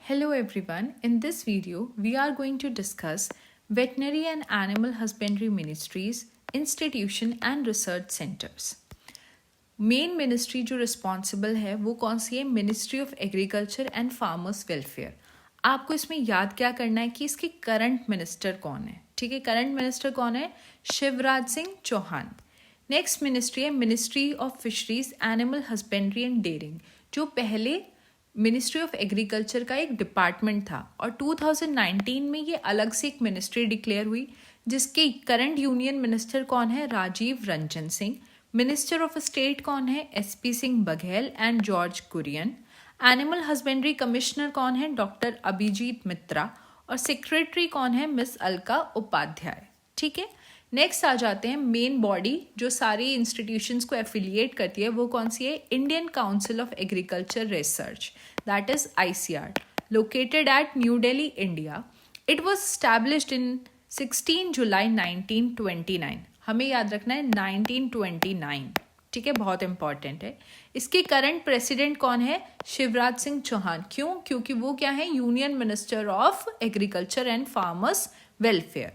Hello everyone, in this video we are going to discuss Veterinary and Animal Husbandry Ministries, Institution and Research Centers. Main ministry जो responsible है वो कौन सी है? Ministry of agriculture and farmers welfare. आपको इसमें याद क्या करना है कि इसके करंट मिनिस्टर कौन है। ठीक है, करंट मिनिस्टर कौन है? शिवराज सिंह चौहान। नेक्स्ट मिनिस्ट्री है ministry of fisheries, animal husbandry and dairying, जो पहले मिनिस्ट्री ऑफ एग्रीकल्चर का एक डिपार्टमेंट था और 2019 में ये अलग से एक मिनिस्ट्री डिक्लेयर हुई, जिसके करंट यूनियन मिनिस्टर कौन है? Rajiv Ranjan Singh. Minister of state कौन है? SP Singh Baghel and George Kurian. Animal husbandry commissioner कौन है? डॉक्टर अभिजीत मित्रा। और सेक्रेटरी कौन है? मिस अलका उपाध्याय। ठीक है, नेक्स्ट आ जाते हैं मेन बॉडी जो सारी इंस्टीट्यूशंस को एफिलिएट करती है, वो कौन सी है? Indian council of agriculture research, that is ICR, located at new Delhi, India. It was established इन 16 जुलाई 1929। हमें याद रखना है 1929। ठीक है, बहुत इंपॉर्टेंट है। इसके करंट प्रेसिडेंट कौन है? शिवराज सिंह चौहान। क्यों? क्योंकि वो क्या है? Union minister of agriculture and farmers welfare.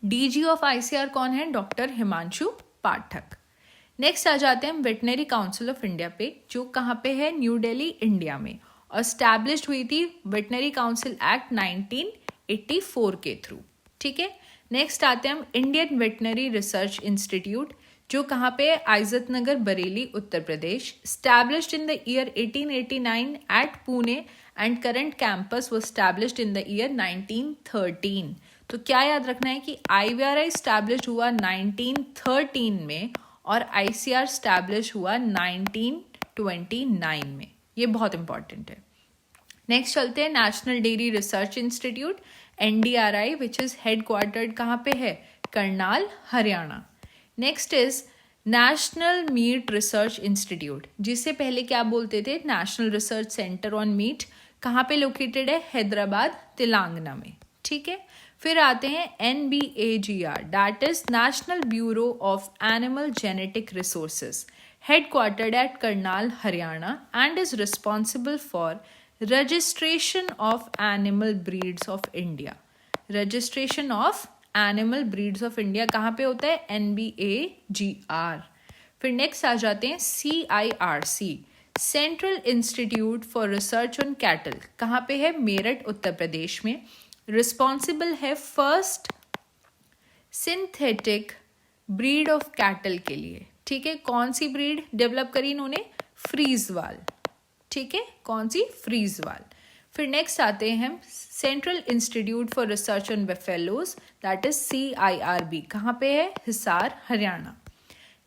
DG of ICR कौन है? डॉक्टर हिमांशु पाठक। नेक्स्ट आ जाते हैं वेटनरी काउंसिल ऑफ इंडिया पे, जो कहाँ पे है? न्यू दिल्ली, इंडिया में, और स्टैब्लिश्ड हुई थी वेटनरी काउंसिल एक्ट 1984 के थ्रू। ठीक है, नेक्स्ट आते हैं हम इंडियन वेटनरी रिसर्च इंस्टीट्यूट, जो कहाँ पे है? Izatnagar, Bareilly, Uttar Pradesh. Established in the year 1889 at Pune and current campus was established in the year 1913। तो क्या याद रखना है कि IVRI स्टैब्लिश हुआ 1913 में और ICR स्टैब्लिश हुआ 1929 में। ये बहुत इंपॉर्टेंट है। नेक्स्ट चलते हैं National Dairy Research Institute, NDRI, which is headquartered कहाँ पे है? Karnal, Haryana. Next is National Meat Research Institute, जिसे पहले क्या बोलते थे? National Research Centre on Meat. कहाँ पे लोकेटेड है? हैदराबाद, तेलंगाना में। ठीक है, फिर आते हैं NBAGR, that is national bureau of animal genetic resources, headquartered at Karnal, Haryana, and is responsible for registration of animal breeds of India। registration of animal breeds of India कहाँ पे होता है? NBAGR। फिर नेक्स्ट आ जाते हैं CIRC, central Institute for Research on cattle, कहाँ पे है? मेरठ, उत्तर प्रदेश में। रिस्पॉन्सिबल है first synthetic breed of cattle के लिए। ठीक है, कौन सी ब्रीड डेवलप करी इन्होंने? फ्रीजवाल। ठीक है, कौन सी? फ्रीजवाल। फिर नेक्स्ट आते हैं हम Central Institute for Research on Buffaloes, that is CIRB, कहाँ पे है? Hisar, Haryana.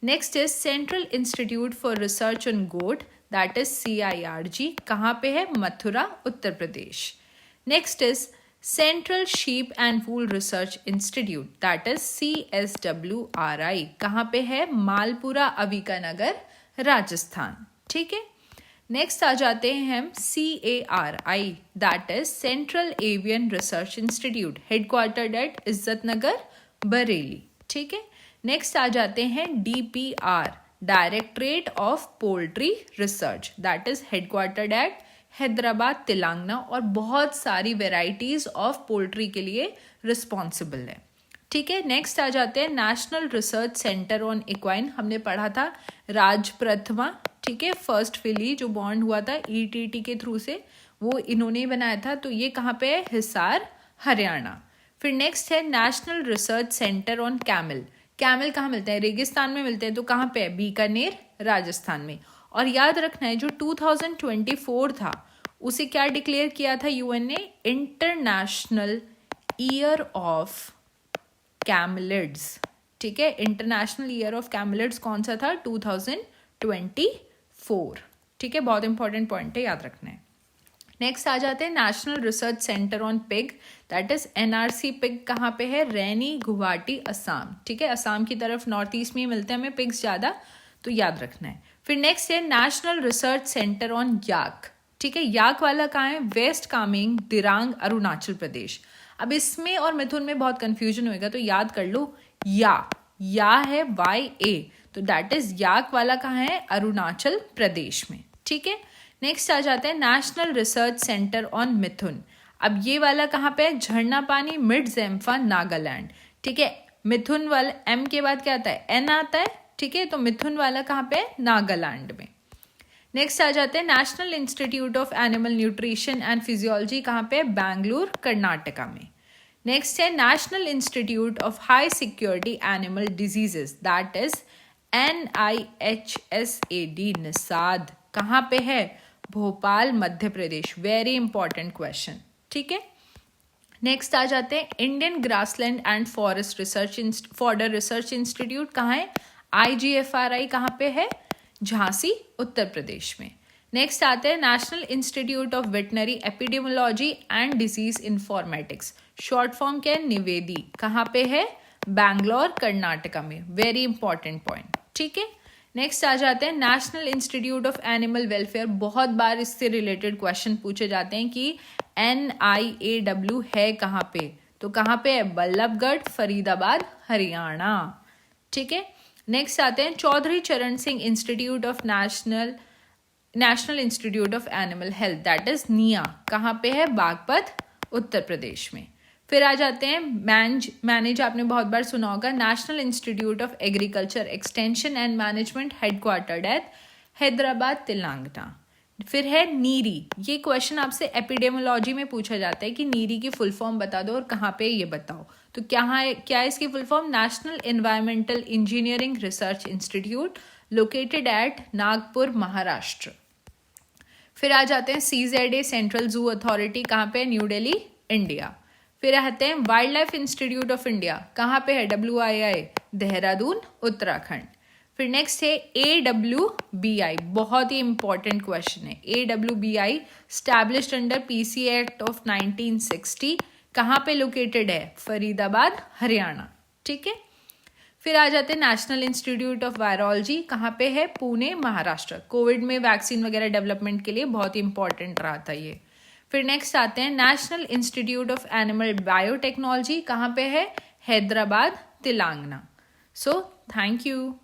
Next is Central Institute for Research on Goat, that is CIRG, कहाँ पे है? Mathura, Uttar Pradesh. Next is Central Sheep and Wool Research Institute, that is CSWRI, कहाँ पे है? मालपुरा, अविकानगर, राजस्थान। ठीक है, नेक्स्ट आ जाते हैं हम CARI, that is central avian research institute, headquartered at Izzatnagar, Bareilly. ठीक है, नेक्स्ट आ जाते हैं DPR, directorate of poultry research, that is headquartered at Hyderabad, Telangana, और बहुत सारी वेराइटीज ऑफ पोल्ट्री के लिए रिस्पॉन्सिबल है। ठीक है, नेक्स्ट आ जाते हैं national Research Centre on equine, हमने पढ़ा था राज प्रथमा। ठीक है, फर्स्ट फिली जो बॉन्ड हुआ था ETT के थ्रू से, वो इन्होंने बनाया था। तो ये कहाँ पे है? हिसार, हरियाणा। फिर नेक्स्ट है national Research Centre on camel. Camel कहाँ मिलते हैं? रेगिस्तान में मिलते हैं। तो कहाँ पे है? बीकानेर, राजस्थान में। और याद रखना है जो 2024 था उसे क्या डिक्लेयर किया था UN ने? International year of कैमलिड्स। ठीक है, इंटरनेशनल ईयर ऑफ कैमलिड्स कौन सा था? 2024। ठीक है, बहुत इंपॉर्टेंट पॉइंट है, याद रखना है। नेक्स्ट आ जाते हैं national Research Centre on pig, that is NRC pig, कहाँ पे है? रैनी, गुवाहाटी, असम। ठीक है, असम की तरफ नॉर्थ ईस्ट में मिलते हैं हमें पिग्स ज़्यादा, तो याद रखना है। फिर नेक्स्ट है नेशनल रिसर्च सेंटर ऑन याक। ठीक है, याक वाला कहाँ है? वेस्ट कामेंग, दिरांग, अरुणाचल प्रदेश। अब इसमें और मिथुन में बहुत कंफ्यूजन होएगा, तो याद कर लो, या है YA, तो दैट इज याक वाला कहाँ है? अरुणाचल प्रदेश में। ठीक है, नेक्स्ट आ जाते हैं नेशनल रिसर्च सेंटर ऑन मिथुन। अब ये वाला कहाँ पे है? झरना पानी, मिड ज़ेम्फा, नागालैंड। ठीक है, मिथुन वाला एम के बाद क्या आता है? एन आता है। ठीक है, तो मिथुन वाला कहाँ पे है? नागालैंड में। नेक्स्ट आ जाते हैं national institute of animal nutrition and physiology, कहाँ पे? बैंगलोर, कर्नाटका में। नेक्स्ट है national institute of high security animal diseases, that is NIHSAD, निसाद, कहाँ पे है? Bhopal, Madhya Pradesh. Very important question. ठीक है, नेक्स्ट आ जाते हैं Indian grassland and forest research fodder research institute, कहाँ है? IGFRI, कहाँ पे है? झांसी, उत्तर प्रदेश में। नेक्स्ट आते हैं national institute of veterinary epidemiology and disease informatics, short form क्या है? निवेदी, कहाँ पे है? बैंगलोर, कर्नाटका में। Very important point. ठीक है, नेक्स्ट आ जाते हैं national institute of animal welfare. बहुत बार इससे रिलेटेड क्वेश्चन पूछे जाते हैं कि NIAW है कहाँ पे? तो कहाँ पे है? बल्लभगढ़, फरीदाबाद, हरियाणा। ठीक है, नेक्स्ट आते हैं चौधरी चरण Singh institute of national institute of animal health, that is निया, कहाँ पे है? बागपत, उत्तर प्रदेश में। फिर आ जाते हैं मैनेज, आपने बहुत बार सुना होगा, national institute of agriculture extension and management, headquartered at Hyderabad, Telangana. फिर है नीरी। ये क्वेश्चन आपसे एपिडेमियोलॉजी में पूछा जाता है कि नीरी की फुल फॉर्म बता दो और कहाँ पे ये बताओ। तो क्या है इसकी full form? National environmental engineering research institute, located at Nagpur, Maharashtra. फिर आ जाते हैं CZA, सेंट्रल जू अथॉरिटी, कहाँ पे? New Delhi, India. फिर आते हैं wild life institute of India, कहाँ पे है? WII, देहरादून, उत्तराखंड। फिर नेक्स्ट है AWBI, बहुत ही इंपॉर्टेंट क्वेश्चन है। AWBI established under PC act of 1960, कहाँ पे लोकेटेड है? फरीदाबाद, हरियाणा। ठीक है, फिर आ जाते हैं नेशनल इंस्टीट्यूट ऑफ वायरोलॉजी, कहाँ पे है? पुणे, महाराष्ट्र। कोविड में वैक्सीन वगैरह डेवलपमेंट के लिए बहुत ही इंपॉर्टेंट रहा था ये। फिर नेक्स्ट आते हैं national institute of animal biotechnology, कहाँ पे है? Hyderabad, Telangana. So thank you.